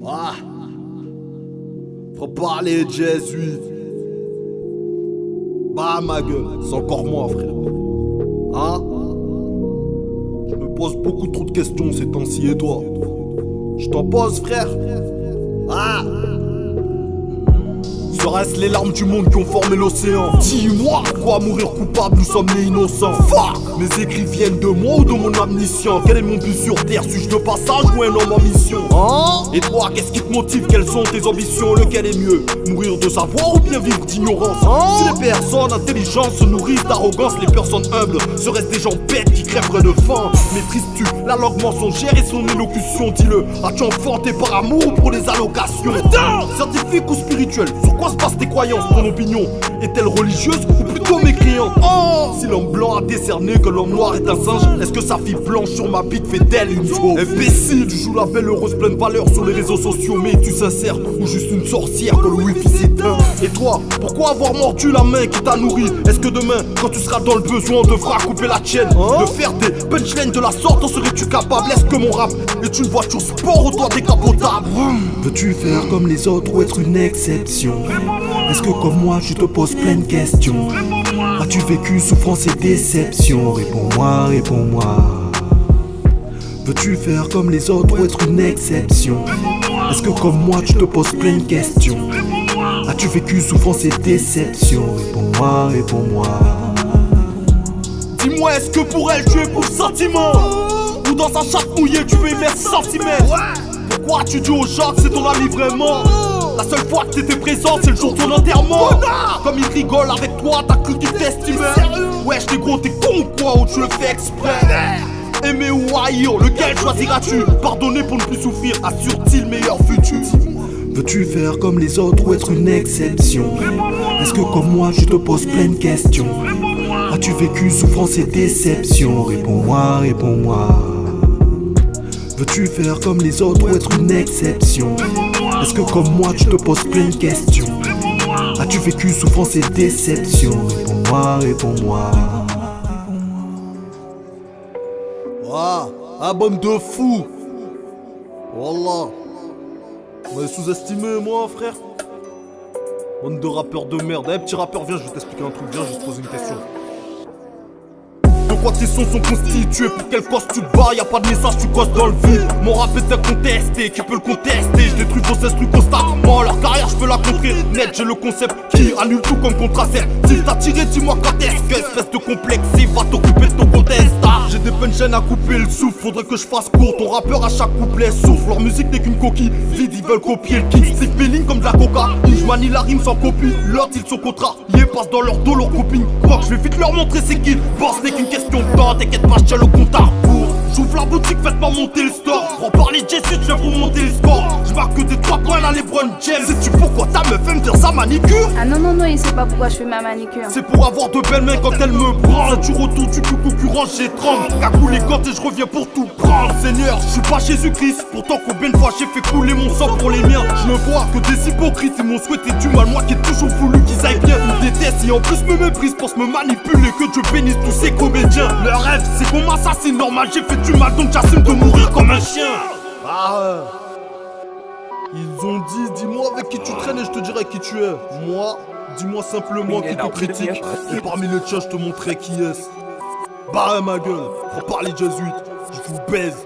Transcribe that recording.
Ah, faut parler jésuite. Bah ma gueule, c'est encore moi frère. Hein? Je me pose beaucoup trop de questions ces temps-ci et toi? Je t'en pose frère? Ah! Serait-ce les larmes du monde qui ont formé l'océan? Dis-moi, quoi mourir coupable, nous sommes nés innocents. Fuck! Mes écrits viennent de moi ou de mon omniscient? Quel est mon but sur terre? Suis-je de passage ou un homme en mission? Hein? Et toi, qu'est-ce qui te motive? Quelles sont tes ambitions? Lequel est mieux? Mourir de savoir ou bien vivre d'ignorance? Si les personnes intelligentes se nourrissent d'arrogance, les personnes humbles seraient des gens bêtes qui crèveraient de faim. Maîtrises-tu la langue mensongère et son élocution? Dis-le, as-tu enfanté par amour ou pour des allocations? Putain! Scientifique ou spirituel? Sur quoi se passent tes croyances? Ton opinion est-elle religieuse ou plutôt mécréante? Oh! Si l'homme blanc a décerné que l'homme noir est un singe, est-ce que sa fille blanche sur ma bite fait d'elle une sauve? Imbécile, tu joues la belle heureuse pleine valeur sur les réseaux sociaux, mais es-tu sincère ou juste une sorcière que le wifi s'éteint? Et toi, pourquoi avoir mordu la main qui t'a nourri? Est-ce que demain, quand tu seras dans le besoin, on devra couper la tienne? De faire des punchlines de la sorte, en serais-tu capable? Est-ce que mon rap est une voiture sport ou toi décapotable? Veux-tu faire comme les autres ou être une exception? Est-ce que comme moi tu te poses plein de questions? As-tu vécu souffrance et déception? Réponds-moi, réponds-moi. Veux-tu faire comme les autres ou être une exception? Est-ce que comme moi tu te poses plein de questions? As-tu vécu souffrance et déception? Réponds-moi, réponds-moi. Dis-moi, est-ce que pour elle tu es pour le sentiment? Ou dans sa chatte mouillée tu veux y mettre centimètres? Pourquoi tu dis aux gens que c'est ton ami vraiment? La seule fois que t'étais présent c'est le jour de ton enterrement. Comme il rigole avec toi, t'as cru qu'il t'estimait. Wesh négro, t'es con ou quoi? Ou tu le fais exprès? Aimer ou haïr, lequel choisiras-tu? Pardonner pour ne plus souffrir, assure-t-il le meilleur futur? Veux-tu faire comme les autres ou être une exception? Est-ce que comme moi tu te poses plein de questions? As-tu vécu souffrance et déception? Réponds-moi, réponds-moi. Veux-tu faire comme les autres ou être une exception? Est-ce que comme moi tu te poses plein de questions? As-tu vécu souffrance et déception? Réponds-moi, réponds-moi. Ah, bande de fous. Wallah. On est sous-estimé moi frère. Bande de rappeurs de merde. Eh petit rappeur, viens, je vais t'expliquer un truc. Viens, je vais te poser une question. De quoi tes sons sont constitués? Pour quelle cause tu te bats? Y'a pas de message, tu causes dans le vide. Mon rap est incontesté, qui peut le contester? Je détruis vos instrus constamment. Leur carrière, je peux la contrer. Net, j'ai le concept qui annule tout comme contraceptif. T'as tiré, dis-moi quand est-ce que espèce de complexe va t'occuper de ton contest. J'ai des punchlines à couper le souffle, faudrait que je fasse court. Ton rappeur à chaque couplet souffle. Leur musique n'est qu'une coquille vide, ils veulent copier le king. Steve Belling comme de la coca. Je manie la rime sans copie. L'autre, ils sont contrariés, passent dans leur dos leur copine. Quoi que je vais vite leur montrer c'est qui. Boss n'est qu'une question de temps, t'inquiète pas, je tiens le compte à rebours. J'ouvre la boutique, faites-moi monter le store. Prends par les Jessup, je viens pour monter le score. Je marque que des 3 points là, les Brown James. Sais-tu pourquoi ta meuf aime faire sa manicure? Ah non, non, non, il sait pas pourquoi je fais ma manicure. C'est pour avoir de belles mains quand elle me branle. Tu retournes, tu peux concurrence, j'étrangle. Cagou les gants et je reviens pour tout prendre. Seigneur, je suis pas Jésus-Christ. Pourtant combien de fois j'ai fait couler mon sang pour les miens. Je ne vois que des hypocrites, ils m'ont souhaité du mal. Moi qui ai toujours voulu qu'ils aillent bien. Ils me détestent et en plus me méprisent, pensent me manipuler. Que Dieu bénisse tous ces comédiens. Leur rêve c'est qu'on m'assassine, normal j'ai fait du mal donc j'assume de mourir comme un chien. Ah ils ont dit, dis-moi avec qui tu traînes et je te dirai qui tu es. Moi, dis-moi simplement qui te critique. Et parmi les tiens je te montrerai qui est-ce. Bah ma gueule, faut parler jésuite, je vous baise.